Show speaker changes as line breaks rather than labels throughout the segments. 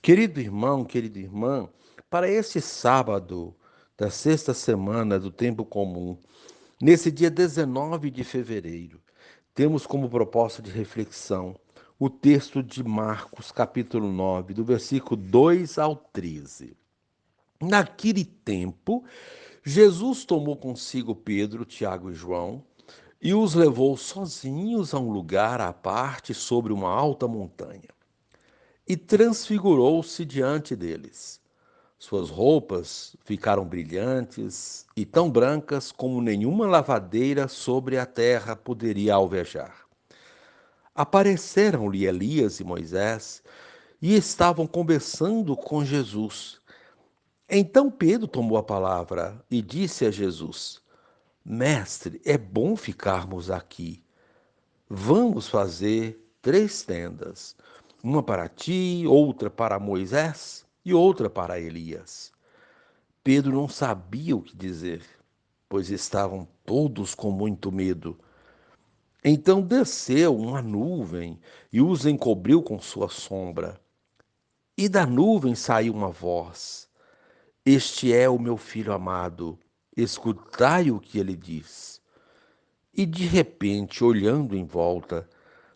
Querido irmão, querida irmã, para este sábado da sexta semana do tempo comum, nesse dia 19 de fevereiro, temos como proposta de reflexão o texto de Marcos, capítulo 9, do versículo 2 ao 13. Naquele tempo, Jesus tomou consigo Pedro, Tiago e João e os levou sozinhos a um lugar à parte sobre uma alta montanha e transfigurou-se diante deles. Suas roupas ficaram brilhantes e tão brancas como nenhuma lavadeira sobre a terra poderia alvejar. Apareceram-lhe Elias e Moisés e estavam conversando com Jesus. Então Pedro tomou a palavra e disse a Jesus: Mestre, é bom ficarmos aqui. Vamos fazer 3 tendas: uma para ti, outra para Moisés e outra para Elias. Pedro não sabia o que dizer, pois estavam todos com muito medo. Então desceu uma nuvem e os encobriu com sua sombra. E da nuvem saiu uma voz: Este é o meu filho amado, escutai o que ele diz. E de repente, olhando em volta,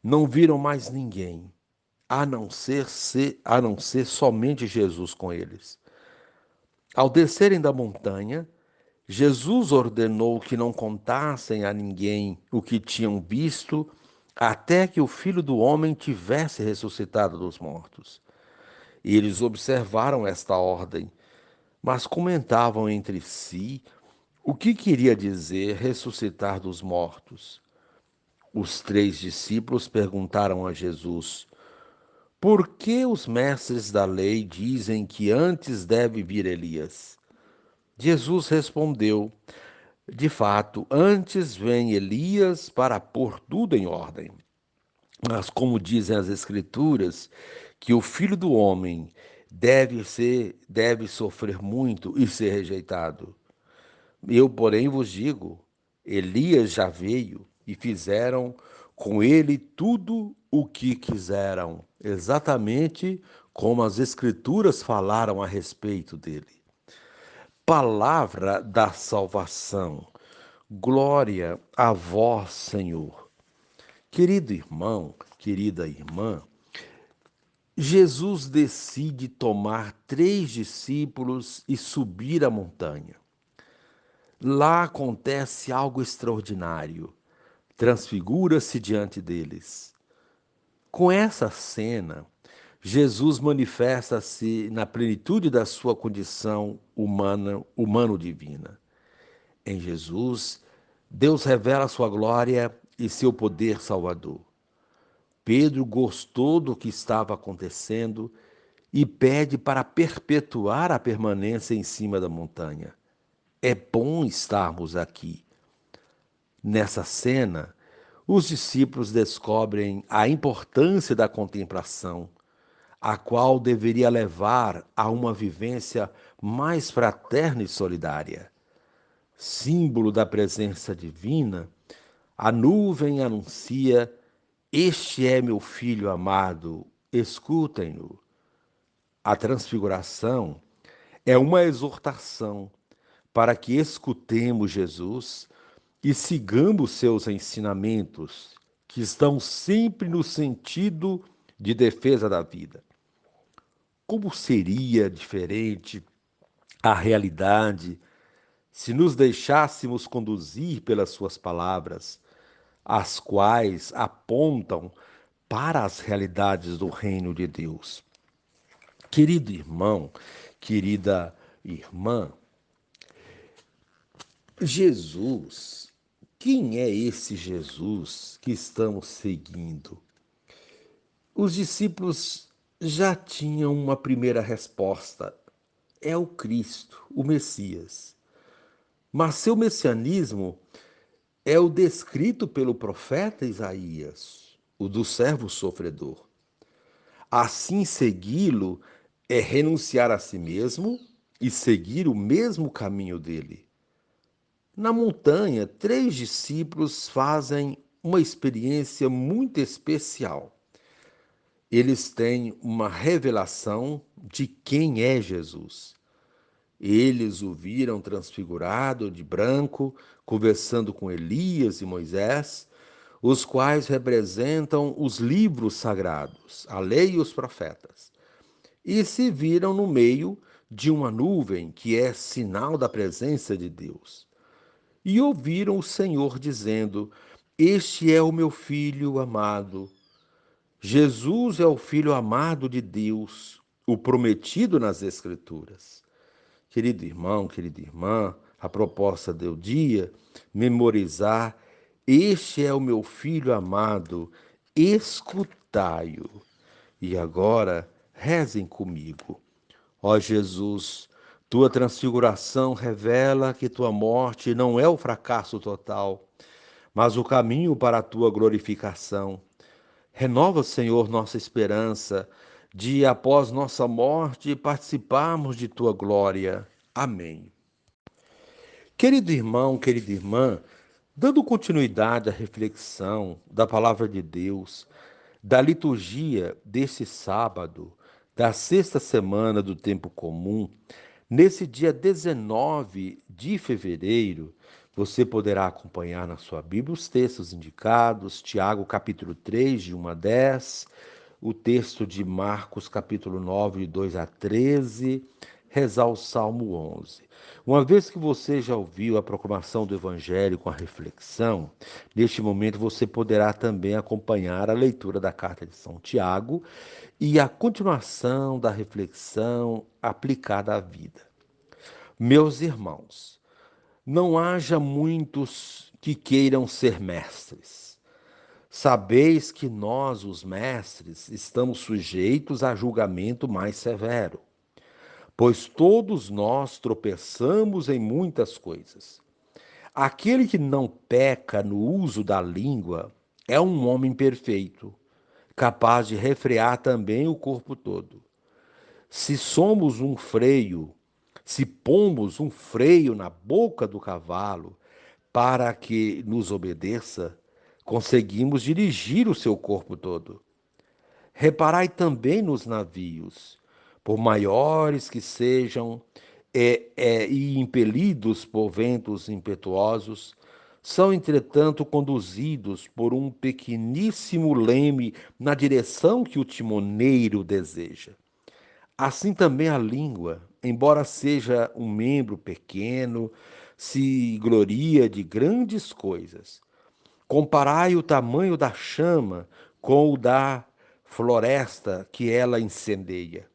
não viram mais ninguém, a não ser somente Jesus com eles. Ao descerem da montanha, Jesus ordenou que não contassem a ninguém o que tinham visto, até que o Filho do Homem tivesse ressuscitado dos mortos. E eles observaram esta ordem, mas comentavam entre si o que queria dizer ressuscitar dos mortos. Os 3 discípulos perguntaram a Jesus: Por que os mestres da lei dizem que antes deve vir Elias? Jesus respondeu: De fato, antes vem Elias para pôr tudo em ordem. Mas como dizem as Escrituras, que o Filho do Homem deve sofrer muito e ser rejeitado. Eu, porém, vos digo: Elias já veio e fizeram com ele tudo o que quiseram, exatamente como as Escrituras falaram a respeito dele. Palavra da salvação. Glória a vós, Senhor. Querido irmão, querida irmã, Jesus decide tomar 3 discípulos e subir a montanha. Lá acontece algo extraordinário. Transfigura-se diante deles. Com essa cena, Jesus manifesta-se na plenitude da sua condição humana, humano-divina. Em Jesus, Deus revela sua glória e seu poder salvador. Pedro gostou do que estava acontecendo e pede para perpetuar a permanência em cima da montanha. É bom estarmos aqui. Nessa cena, os discípulos descobrem a importância da contemplação, a qual deveria levar a uma vivência mais fraterna e solidária. Símbolo da presença divina, a nuvem anuncia: Este é meu filho amado, escutem-no. A transfiguração é uma exortação para que escutemos Jesus e sigamos seus ensinamentos, que estão sempre no sentido de defesa da vida. Como seria diferente a realidade se nos deixássemos conduzir pelas suas palavras, as quais apontam para as realidades do reino de Deus? Querido irmão, querida irmã, Jesus, quem é esse Jesus que estamos seguindo? Os discípulos já tinham uma primeira resposta: é o Cristo, o Messias. Mas seu messianismo é o descrito pelo profeta Isaías, o do servo sofredor. Assim, segui-lo é renunciar a si mesmo e seguir o mesmo caminho dele. Na montanha, 3 discípulos fazem uma experiência muito especial. eles têm uma revelação de quem é Jesus. Eles o viram transfigurado de branco, conversando com Elias e Moisés, os quais representam os livros sagrados, a lei e os profetas, e se viram no meio de uma nuvem que é sinal da presença de Deus. E ouviram o Senhor dizendo: Este é o meu filho amado. Jesus é o filho amado de Deus, o prometido nas Escrituras. Querido irmão, querida irmã, a proposta do dia, memorizar: Este é o meu filho amado, escutai-o. E agora, rezem comigo. Ó Jesus, tua transfiguração revela que tua morte não é o fracasso total, mas o caminho para a tua glorificação. Renova, Senhor, nossa esperança de, após nossa morte, participarmos de tua glória. Amém. Querido irmão, querida irmã, dando continuidade à reflexão da palavra de Deus, da liturgia deste sábado, da sexta semana do tempo comum, nesse dia 19 de fevereiro, você poderá acompanhar na sua Bíblia os textos indicados, Tiago capítulo 3, de 1 a 10, o texto de Marcos capítulo 9, de 2 a 13, rezar o Salmo 11. Uma vez que você já ouviu a proclamação do Evangelho com a reflexão, neste momento você poderá também acompanhar a leitura da carta de São Tiago e a continuação da reflexão aplicada à vida. Meus irmãos, não haja muitos que queiram ser mestres. Sabeis que nós, os mestres, estamos sujeitos a julgamento mais severo, pois todos nós tropeçamos em muitas coisas. Aquele que não peca no uso da língua é um homem perfeito, capaz de refrear também o corpo todo. Se somos um freio, se pomos um freio na boca do cavalo para que nos obedeça, conseguimos dirigir o seu corpo todo. Reparai também nos navios, por maiores que sejam e impelidos por ventos impetuosos, são, entretanto, conduzidos por um pequeníssimo leme na direção que o timoneiro deseja. Assim também a língua, embora seja um membro pequeno, se gloria de grandes coisas. Comparai o tamanho da chama com o da floresta que ela incendeia.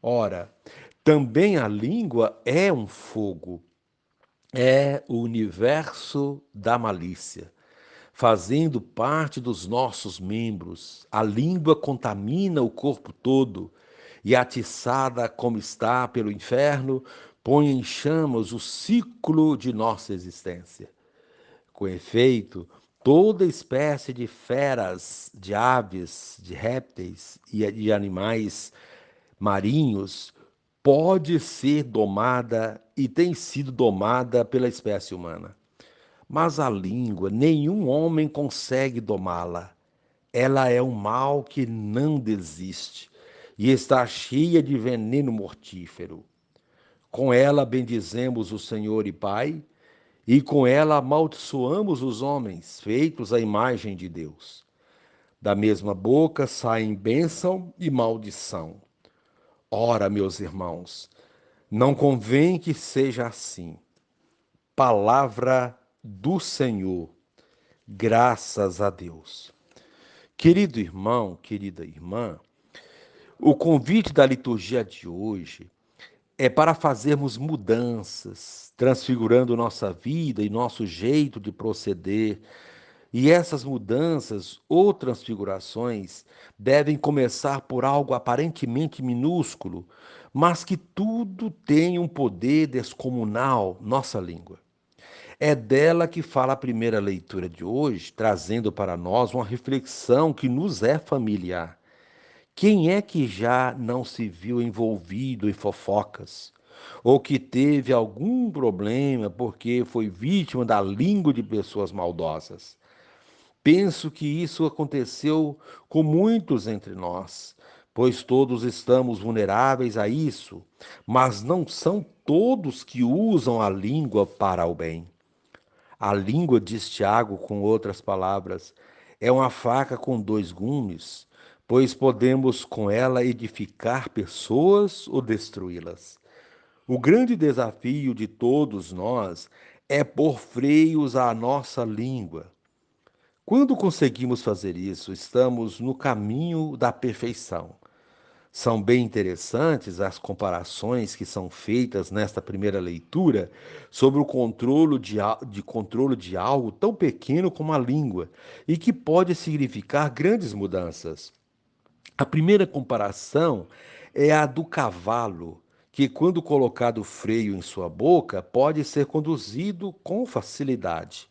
Ora, também a língua é um fogo, é o universo da malícia. Fazendo parte dos nossos membros, a língua contamina o corpo todo e, atiçada como está pelo inferno, põe em chamas o ciclo de nossa existência. Com efeito, toda espécie de feras, de aves, de répteis e de animais marinhos pode ser domada e tem sido domada pela espécie humana. Mas a língua, nenhum homem consegue domá-la. Ela é um mal que não desiste e está cheia de veneno mortífero. Com ela bendizemos o Senhor e Pai, e com ela amaldiçoamos os homens, feitos à imagem de Deus. Da mesma boca saem bênção e maldição. Ora, meus irmãos, não convém que seja assim. Palavra do Senhor, graças a Deus. Querido irmão, querida irmã, o convite da liturgia de hoje é para fazermos mudanças, transfigurando nossa vida e nosso jeito de proceder. E essas mudanças ou transfigurações devem começar por algo aparentemente minúsculo, mas que tudo tem um poder descomunal, nossa língua. É dela que fala a primeira leitura de hoje, trazendo para nós uma reflexão que nos é familiar. Quem é que já não se viu envolvido em fofocas? Ou que teve algum problema porque foi vítima da língua de pessoas maldosas? Penso que isso aconteceu com muitos entre nós, pois todos estamos vulneráveis a isso, mas não são todos que usam a língua para o bem. A língua, diz Tiago, com outras palavras, é uma faca com dois gumes, pois podemos com ela edificar pessoas ou destruí-las. O grande desafio de todos nós é pôr freios à nossa língua. Quando conseguimos fazer isso, estamos no caminho da perfeição. São bem interessantes as comparações que são feitas nesta primeira leitura sobre o controle de algo tão pequeno como a língua e que pode significar grandes mudanças. A primeira comparação é a do cavalo, que, quando colocado freio em sua boca, pode ser conduzido com facilidade.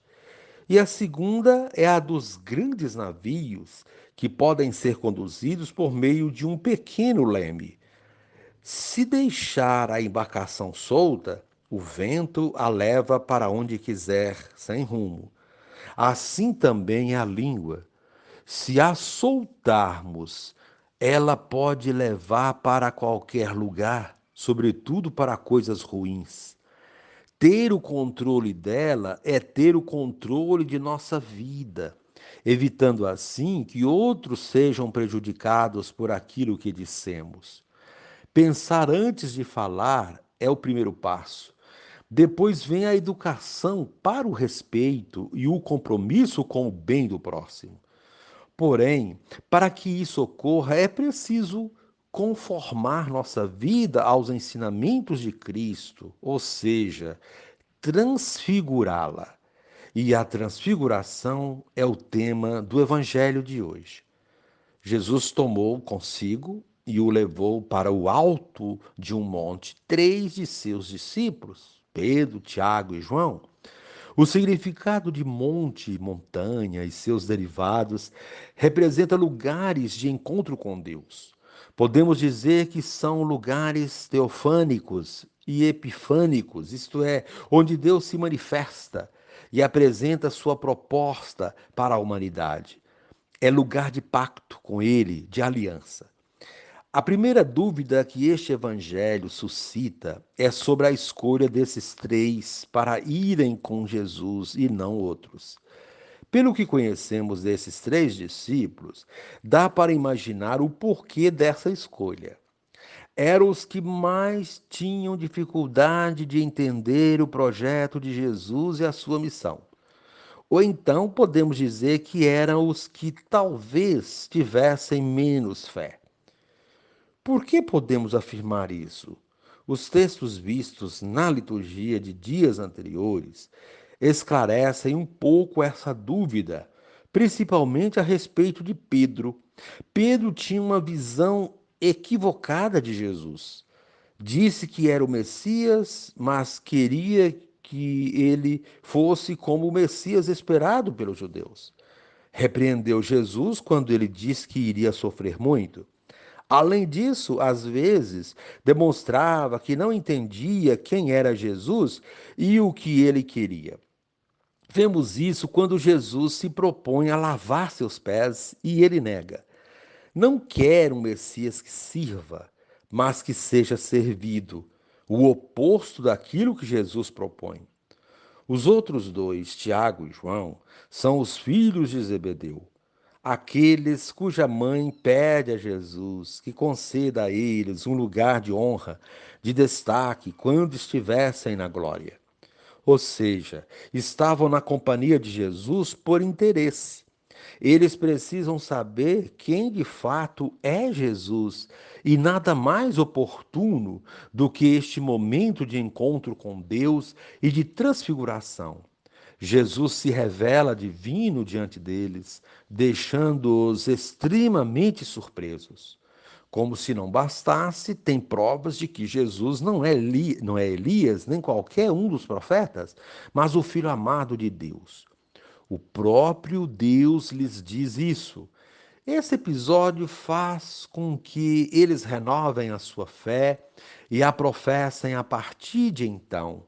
E a segunda é a dos grandes navios, que podem ser conduzidos por meio de um pequeno leme. Se deixar a embarcação solta, o vento a leva para onde quiser, sem rumo. Assim também é a língua. Se a soltarmos, ela pode levar para qualquer lugar, sobretudo para coisas ruins. Ter o controle dela é ter o controle de nossa vida, evitando assim que outros sejam prejudicados por aquilo que dissemos. Pensar antes de falar é o primeiro passo. Depois vem a educação para o respeito e o compromisso com o bem do próximo. Porém, para que isso ocorra, é preciso conformar nossa vida aos ensinamentos de Cristo, ou seja, transfigurá-la. E a transfiguração é o tema do evangelho de hoje. Jesus tomou consigo e o levou para o alto de um monte três de seus discípulos, Pedro, Tiago e João. O significado de monte, montanha e seus derivados representa lugares de encontro com Deus. Podemos dizer que são lugares teofânicos e epifânicos, isto é, onde Deus se manifesta e apresenta sua proposta para a humanidade. É lugar de pacto com Ele, de aliança. A primeira dúvida que este evangelho suscita é sobre a escolha desses três para irem com Jesus e não outros. Pelo que conhecemos desses três discípulos, dá para imaginar o porquê dessa escolha. Eram os que mais tinham dificuldade de entender o projeto de Jesus e a sua missão. Ou então podemos dizer que eram os que talvez tivessem menos fé. Por que podemos afirmar isso? Os textos vistos na liturgia de dias anteriores esclarecem um pouco essa dúvida, principalmente a respeito de Pedro. Pedro tinha uma visão equivocada de Jesus. Disse que era o Messias, mas queria que ele fosse como o Messias esperado pelos judeus. Repreendeu Jesus quando ele disse que iria sofrer muito. Além disso, às vezes, demonstrava que não entendia quem era Jesus e o que ele queria. Vemos isso quando Jesus se propõe a lavar seus pés e ele nega. Não quer um Messias que sirva, mas que seja servido, o oposto daquilo que Jesus propõe. Os outros dois, Tiago e João, são os filhos de Zebedeu, aqueles cuja mãe pede a Jesus que conceda a eles um lugar de honra, de destaque, quando estivessem na glória. Ou seja, estavam na companhia de Jesus por interesse. Eles precisam saber quem de fato é Jesus e nada mais oportuno do que este momento de encontro com Deus e de transfiguração. Jesus se revela divino diante deles, deixando-os extremamente surpresos. Como se não bastasse, tem provas de que Jesus não é Elias, nem qualquer um dos profetas, mas o Filho amado de Deus. O próprio Deus lhes diz isso. Esse episódio faz com que eles renovem a sua fé e a professem a partir de então,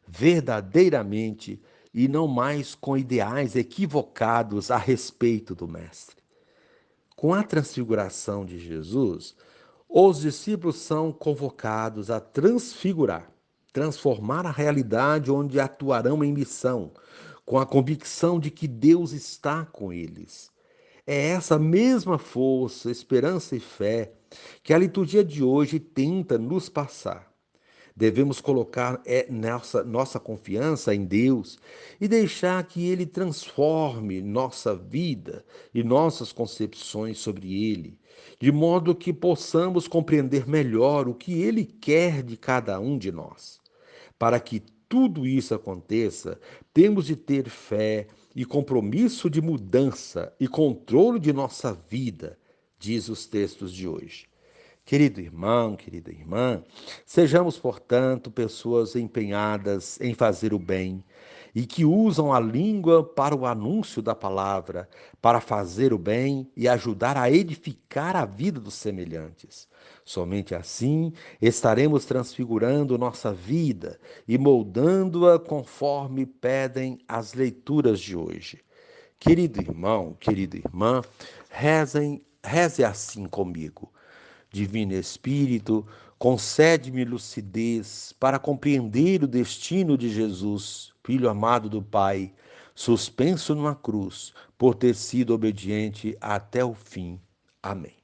verdadeiramente e não mais com ideais equivocados a respeito do Mestre. Com a transfiguração de Jesus, os discípulos são convocados a transfigurar, transformar a realidade onde atuarão em missão, com a convicção de que Deus está com eles. É essa mesma força, esperança e fé que a liturgia de hoje tenta nos passar. Devemos colocar nossa confiança em Deus e deixar que Ele transforme nossa vida e nossas concepções sobre Ele, de modo que possamos compreender melhor o que Ele quer de cada um de nós. Para que tudo isso aconteça, temos de ter fé e compromisso de mudança e controle de nossa vida, diz os textos de hoje. Querido irmão, querida irmã, sejamos, portanto, pessoas empenhadas em fazer o bem e que usam a língua para o anúncio da palavra, para fazer o bem e ajudar a edificar a vida dos semelhantes. Somente assim estaremos transfigurando nossa vida e moldando-a conforme pedem as leituras de hoje. Querido irmão, querida irmã, reze assim comigo. Divino Espírito, concede-me lucidez para compreender o destino de Jesus, Filho amado do Pai, suspenso numa cruz, por ter sido obediente até o fim. Amém.